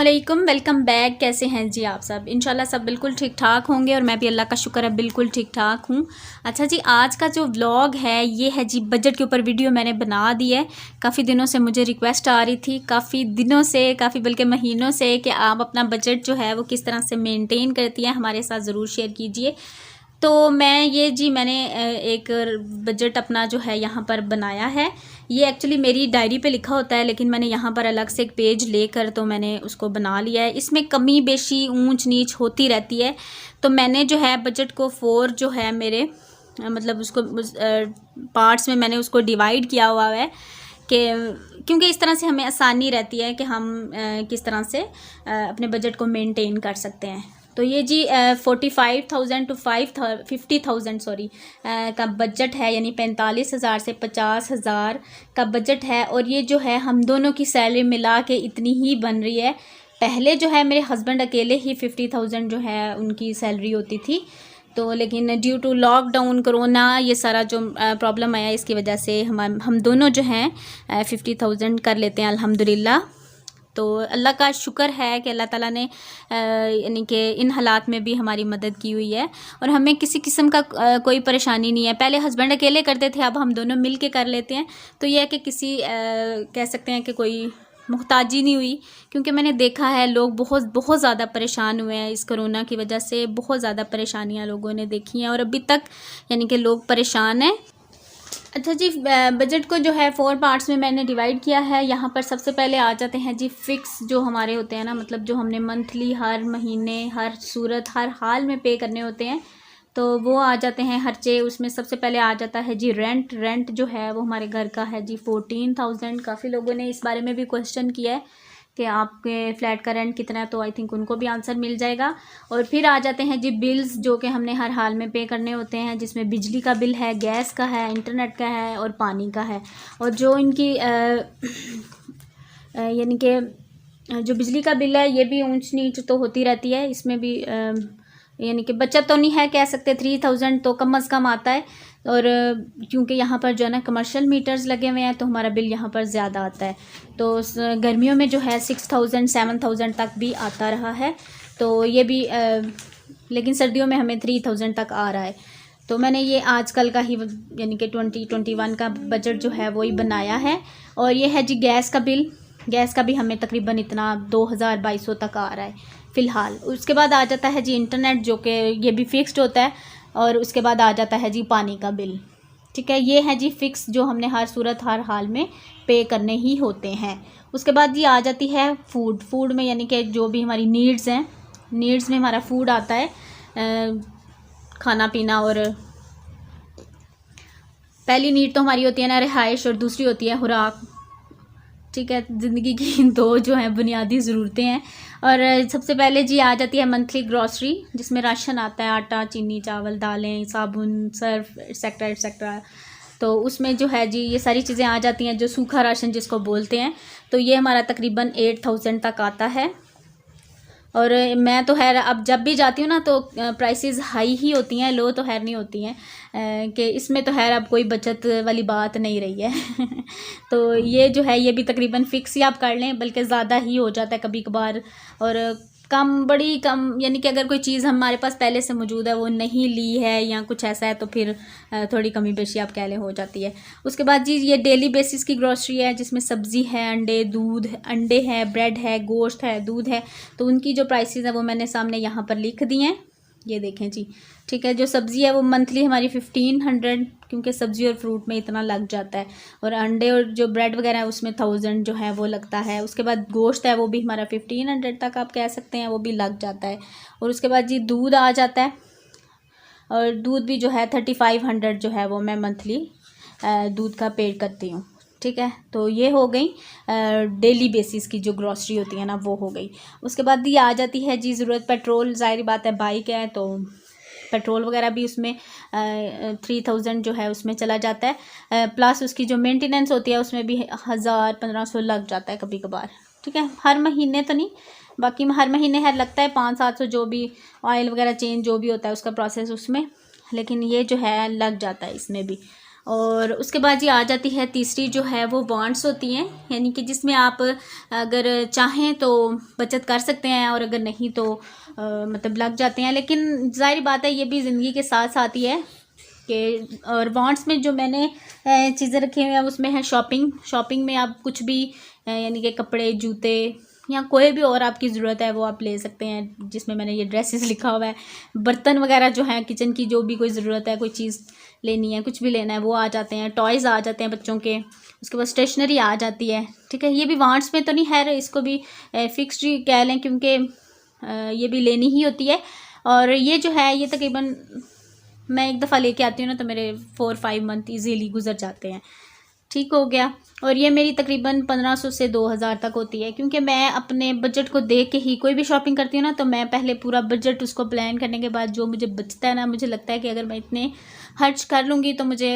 अस्सलामुअलैकुम, welcome back. कैसे हैं जी आप सब? इंशाल्लाह सब बिल्कुल ठीक ठाक होंगे और मैं भी अल्लाह का शुक्र है बिल्कुल ठीक ठाक हूँ। अच्छा जी, आज का जो व्लॉग है ये है जी बजट के ऊपर वीडियो मैंने बना दी है। काफ़ी दिनों से मुझे रिक्वेस्ट आ रही थी, काफ़ी दिनों से, काफ़ी बल्कि महीनों से, कि आप अपना बजट जो है वो किस तरह से मेनटेन करती हैं, हमारे साथ ज़रूर शेयर कीजिए। तो मैंने एक बजट अपना जो है यहाँ पर बनाया है। ये एक्चुअली मेरी डायरी पे लिखा होता है, लेकिन मैंने यहाँ पर अलग से एक पेज लेकर तो मैंने उसको बना लिया है। इसमें कमी बेशी ऊंच नीच होती रहती है, तो मैंने जो है बजट को 4 जो है मेरे मतलब उसको पार्ट्स में मैंने उसको डिवाइड किया हुआ है कि क्योंकि इस तरह से हमें आसानी रहती है कि हम किस तरह से अपने बजट को मेंटेन कर सकते हैं। तो ये जी 45,000 टू 50,000 सॉरी का बजट है, यानी 45,000 से 50,000 का बजट है। और ये जो है हम दोनों की सैलरी मिला के इतनी ही बन रही है। पहले जो है मेरे हस्बैंड अकेले ही 50,000 जो है उनकी सैलरी होती थी, तो लेकिन ड्यू टू लॉकडाउन कोरोना ये सारा जो प्रॉब्लम आया, इसकी वजह से हम दोनों जो हैं 50,000 कर लेते हैं अल्हम्दुलिल्लाह। तो अल्लाह का शुक्र है कि अल्लाह ताला ने यानी कि इन हालात में भी हमारी मदद की हुई है और हमें किसी किस्म का कोई परेशानी नहीं है। पहले हस्बैंड अकेले करते थे, अब हम दोनों मिल के कर लेते हैं। तो यह है कि किसी कह सकते हैं कि कोई मुहताजी नहीं हुई, क्योंकि मैंने देखा है लोग बहुत बहुत ज़्यादा परेशान हुए हैं इस कोरोना की वजह से। बहुत ज़्यादा परेशानियां लोगों ने देखी हैं और अभी तक यानी कि लोग परेशान हैं। अच्छा जी, बजट को जो है 4 पार्ट्स में मैंने डिवाइड किया है। यहाँ पर सबसे पहले आ जाते हैं जी फिक्स जो हमारे होते हैं ना, मतलब जो हमने मंथली हर महीने हर सूरत हर हाल में पे करने होते हैं, तो वो आ जाते हैं खर्चे। उसमें सबसे पहले आ जाता है जी रेंट जो है वो हमारे घर का है जी 14,000। काफ़ी लोगों ने इस बारे में भी क्वेश्चन किया है कि आपके फ्लैट का रेंट कितना है, तो आई थिंक उनको भी आंसर मिल जाएगा। और फिर आ जाते हैं जी बिल्स जो कि हमने हर हाल में पे करने होते हैं, जिसमें बिजली का बिल है, गैस का है, इंटरनेट का है और पानी का है। और जो इनकी यानी कि जो बिजली का बिल है ये भी ऊंच नीच तो होती रहती है। इसमें भी यानी कि बचत तो नहीं है कह सकते, 3,000 तो कम अज़ कम आता है। और क्योंकि यहाँ पर जो है ना कमर्शियल मीटर्स लगे हुए हैं, तो हमारा बिल यहाँ पर ज़्यादा आता है। तो गर्मियों में जो है 6,000 7,000 तक भी आता रहा है, तो ये भी लेकिन सर्दियों में हमें 3,000 तक आ रहा है। तो मैंने ये आजकल का ही यानी कि 2021 का बजट जो है वही बनाया है। और ये है जी गैस का बिल। गैस का भी हमें तकरीबन इतना 2,000-2,200 तक आ रहा है फ़िलहाल। उसके बाद आ जाता है जी इंटरनेट, जो कि ये भी फिक्स्ड होता है। और उसके बाद आ जाता है जी पानी का बिल। ठीक है, ये है जी फिक्स जो हमने हर सूरत हर हाल में पे करने ही होते हैं। उसके बाद जी आ जाती है फूड में, यानी कि जो भी हमारी नीड्स हैं, नीड्स में हमारा फूड आता है, खाना पीना। और पहली नीड तो हमारी होती है ना रिहाइश, और दूसरी होती है खुराक। ठीक है, ज़िंदगी की 2 जो हैं बुनियादी ज़रूरतें हैं। और सबसे पहले जी आ जाती है मंथली ग्रॉसरी, जिसमें राशन आता है, आटा, चीनी, चावल, दालें, साबुन, सर्फ एक्सेट्रा एक्सेट्रा। तो उसमें जो है जी ये सारी चीज़ें आ जाती हैं, जो सूखा राशन जिसको बोलते हैं। तो ये हमारा तकरीबन 8,000 तक आता है। और मैं तो खैर अब जब भी जाती हूँ ना तो प्राइसेस हाई ही होती हैं, लो तो खैर नहीं होती हैं, कि इसमें तो खैर अब कोई बचत वाली बात नहीं रही है। तो ये जो है ये भी तकरीबन फ़िक्स ही आप कर लें, बल्कि ज़्यादा ही हो जाता है कभी कभार। और बड़ी कम यानी कि अगर कोई चीज़ हमारे पास पहले से मौजूद है वो नहीं ली है या कुछ ऐसा है, तो फिर थोड़ी कमी बेशी आप कह लें हो जाती है। उसके बाद जी ये डेली बेसिस की ग्रॉसरी है, जिसमें सब्ज़ी है, अंडे है, ब्रेड है, गोश्त है, दूध है। तो उनकी जो प्राइसेस है वो मैंने सामने यहाँ पर लिख दी हैं, ये देखें जी। ठीक है, जो सब्ज़ी है वो मंथली हमारी 1,500, क्योंकि सब्ज़ी और फ्रूट में इतना लग जाता है। और अंडे और जो ब्रेड वगैरह है उसमें 1,000 जो है वो लगता है। उसके बाद गोश्त है वो भी हमारा 1,500 तक आप कह सकते हैं, वो भी लग जाता है। और उसके बाद जी दूध आ जाता है, और दूध भी जो है 3,500 जो है वो मैं मंथली दूध का पे करती हूँ। ठीक है, तो ये हो गई डेली बेसिस की जो ग्रॉसरी होती है ना, वो हो गई। उसके बाद ये आ जाती है जी ज़रूरत पेट्रोल। ज़ाहिर बात है बाइक है तो पेट्रोल वगैरह भी उसमें 3,000 जो है उसमें चला जाता है। प्लस उसकी जो मेंटेनेंस होती है उसमें भी 1,000-1,500 लग जाता है कभी कभार। ठीक है, हर महीने तो नहीं, बाकी हर महीने है लगता है 500-700, जो भी ऑयल वगैरह चेंज जो भी होता है उसका प्रोसेस उसमें, लेकिन ये जो है लग जाता है इसमें भी। और उसके बाद ये आ जाती है तीसरी जो है वो बॉन्ड्स होती हैं, यानी कि जिसमें आप अगर चाहें तो बचत कर सकते हैं और अगर नहीं तो मतलब लग जाते हैं। लेकिन ज़ाहिर बात है ये भी ज़िंदगी के साथ साथ ही है कि, और बॉन्ड्स में जो मैंने चीज़ें रखी हुई हैं उसमें है शॉपिंग में आप कुछ भी यानी कि कपड़े, जूते या कोई भी और आपकी ज़रूरत है वो आप ले सकते हैं, जिसमें मैंने ये ड्रेसेस लिखा हुआ है। बर्तन वगैरह जो है किचन की जो भी कोई ज़रूरत है, कोई चीज़ लेनी है, कुछ भी लेना है वो आ जाते हैं। टॉयज़ आ जाते हैं बच्चों के, उसके बाद स्टेशनरी आ जाती है। ठीक है, ये भी वांट्स में तो नहीं है, इसको भी फिक्स्ड ही कह लें क्योंकि ये भी लेनी ही होती है। और ये जो है ये तकरीबन मैं एक दफ़ा लेके आती हूँ ना तो मेरे 4-5 मंथ ईजीली गुजर जाते हैं। ठीक हो गया। और ये मेरी तकरीबन 1500 से 2000 तक होती है, क्योंकि मैं अपने बजट को देख के ही कोई भी शॉपिंग करती हूँ ना, तो मैं पहले पूरा बजट उसको प्लान करने के बाद जो मुझे बचता है ना, मुझे लगता है कि अगर मैं इतने खर्च कर लूँगी तो मुझे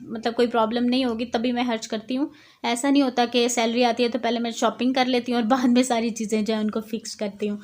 मतलब कोई प्रॉब्लम नहीं होगी, तभी मैं खर्च करती हूँ। ऐसा नहीं होता कि सैलरी आती है तो पहले मैं शॉपिंग कर लेती हूँ और बाद में सारी चीज़ें जो है उनको फिक्स करती हूँ।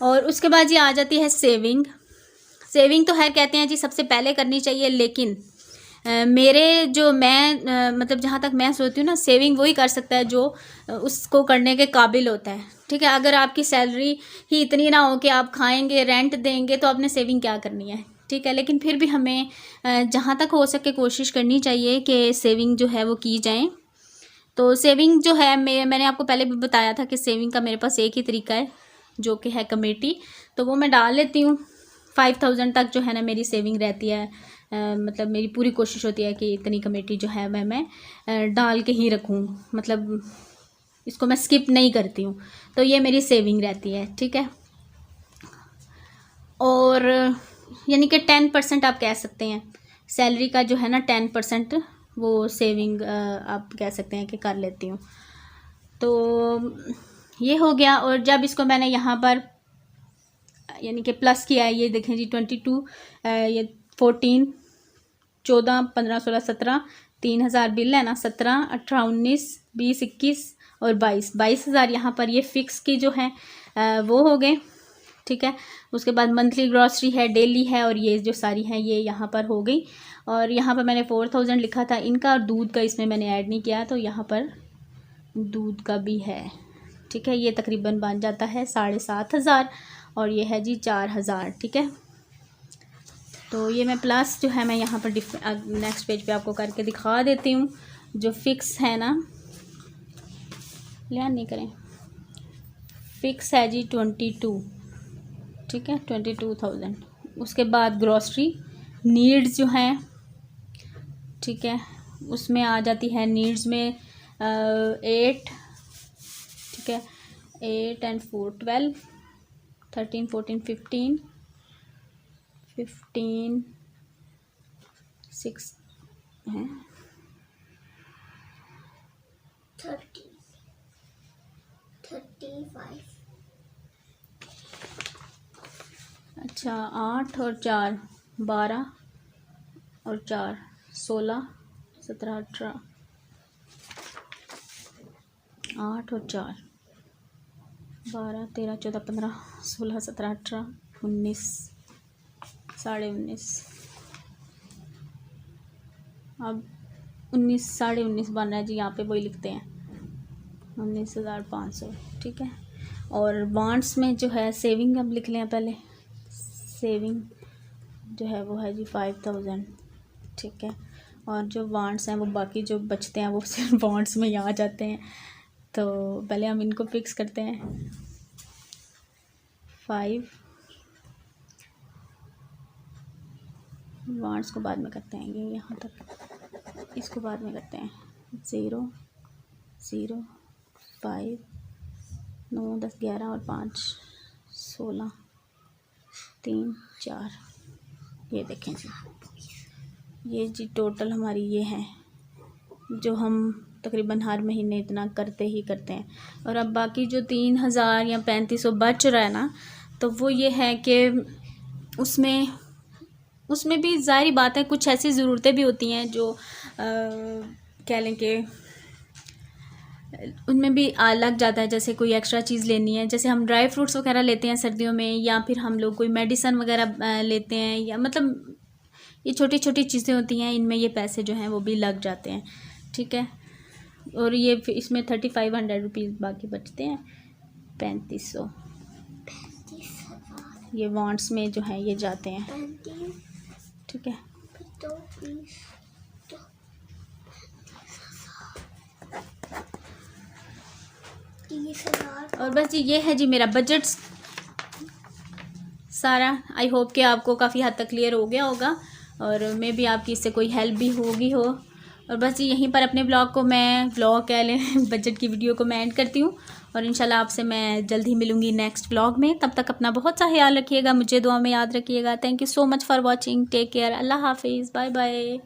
और उसके बाद ये आ जाती है सेविंग तो है कहते हैं जी सबसे पहले करनी चाहिए, लेकिन मेरे जो मैं मतलब जहाँ तक मैं सोचती हूँ ना, सेविंग वही कर सकता है जो उसको करने के काबिल होता है। ठीक है, अगर आपकी सैलरी ही इतनी ना हो कि आप खाएंगे, रेंट देंगे, तो आपने सेविंग क्या करनी है। ठीक है, लेकिन फिर भी हमें जहाँ तक हो सके कोशिश करनी चाहिए कि सेविंग जो है वो की जाए। तो सेविंग जो है मैंने आपको पहले भी बताया था कि सेविंग का मेरे पास एक ही तरीका है जो कि है कमेटी, तो वो मैं डाल लेती हूँ। 5000 तक जो है ना मेरी सेविंग रहती है। मतलब मेरी पूरी कोशिश होती है कि इतनी कमेटी जो है मैं डाल के ही रखूँ, मतलब इसको मैं स्किप नहीं करती हूँ, तो ये मेरी सेविंग रहती है। ठीक है, और यानी कि 10% आप कह सकते हैं सैलरी का जो है ना, 10% वो सेविंग आप कह सकते हैं कि कर लेती हूँ। तो ये हो गया। और जब इसको मैंने यहाँ पर यानी कि प्लस किया है, ये देखें जी 22 ये 14 14 15 16 17 3000 बिल है ना, 17 18 19 20 21 और 22 यहाँ पर ये फिक्स की जो है वो हो गए। ठीक है, उसके बाद मंथली ग्रॉसरी है, डेली है, और ये जो सारी हैं ये यहाँ पर हो गई। और यहाँ पर मैंने 4000 लिखा था इनका, और दूध का इसमें मैंने ऐड नहीं किया, तो यहाँ पर दूध का भी है। ठीक है, ये तकरीबन बन जाता है 7500, और ये है जी 4000। ठीक है, तो ये मैं प्लस जो है मैं यहाँ पर नेक्स्ट पेज पे आपको करके दिखा देती हूँ। जो फिक्स है ना, ध्यान नहीं करें, फिक्स है जी 22। ठीक है, 22,000। उसके बाद ग्रॉसरी नीड्स जो हैं, ठीक है, उसमें आ जाती है नीड्स में 8। ठीक है, 8 and 4 12 13 14 15 6 हैं 35। अच्छा, 8 और 4 12 और 4 16 17 18 8 और 4 12 13 14 15 16 17 18 19 19.5। अब 19 19.5 बन रहा है जी, यहाँ पे वही लिखते हैं 19,500। ठीक है, और बॉन्ड्स में जो है सेविंग अब लिख लें पहले। सेविंग जो है वो है जी 5000। ठीक है, और जो बॉन्ड्स हैं वो बाकी जो बचते हैं वो सिर्फ बॉन्ड्स में ही आ जाते हैं, तो पहले हम इनको फिक्स करते हैं। 5 बॉन्ड्स को बाद में करते हैं, ये यहाँ तक, इसको बाद में करते हैं। 0 0 5 9 10 11 और 5 16 3 4। ये देखें जी, ये जी टोटल हमारी ये है जो हम तकरीबन हर महीने इतना करते ही करते हैं। और अब बाकी जो 3000 या 3500 बच रहा है ना, तो वो ये है कि उसमें भी ज़ाहिर बात है कुछ ऐसी ज़रूरतें भी होती हैं जो कह लें कि उनमें भी लग जाता है। जैसे कोई एक्स्ट्रा चीज़ लेनी है, जैसे हम ड्राई फ्रूट्स वगैरह लेते हैं सर्दियों में, या फिर हम लोग कोई मेडिसन वगैरह लेते हैं, या मतलब ये छोटी छोटी चीज़ें होती हैं, इनमें ये पैसे जो हैं वो भी लग जाते हैं, ठीक है। और ये इसमें 3500 रुपीज़ बाकी बचते हैं, 3500 ये वांट्स में जो है ये जाते हैं, ठीक है। और बस जी ये है जी मेरा बजट सारा। आई होप कि आपको काफ़ी हद तक क्लियर हो गया होगा और मे भी आपकी इससे कोई हेल्प भी होगी हो। और बस जी यहीं पर अपने ब्लॉग को मैं कह लें बजट की वीडियो को मैं एंड करती हूँ और इंशाल्लाह आपसे मैं जल्द ही मिलूँगी नेक्स्ट ब्लॉग में। तब तक अपना बहुत सा ख्याल रखिएगा, मुझे दुआ में याद रखिएगा। Thank you so much for watching, take care, Allah हाफिज़, बाय बाय।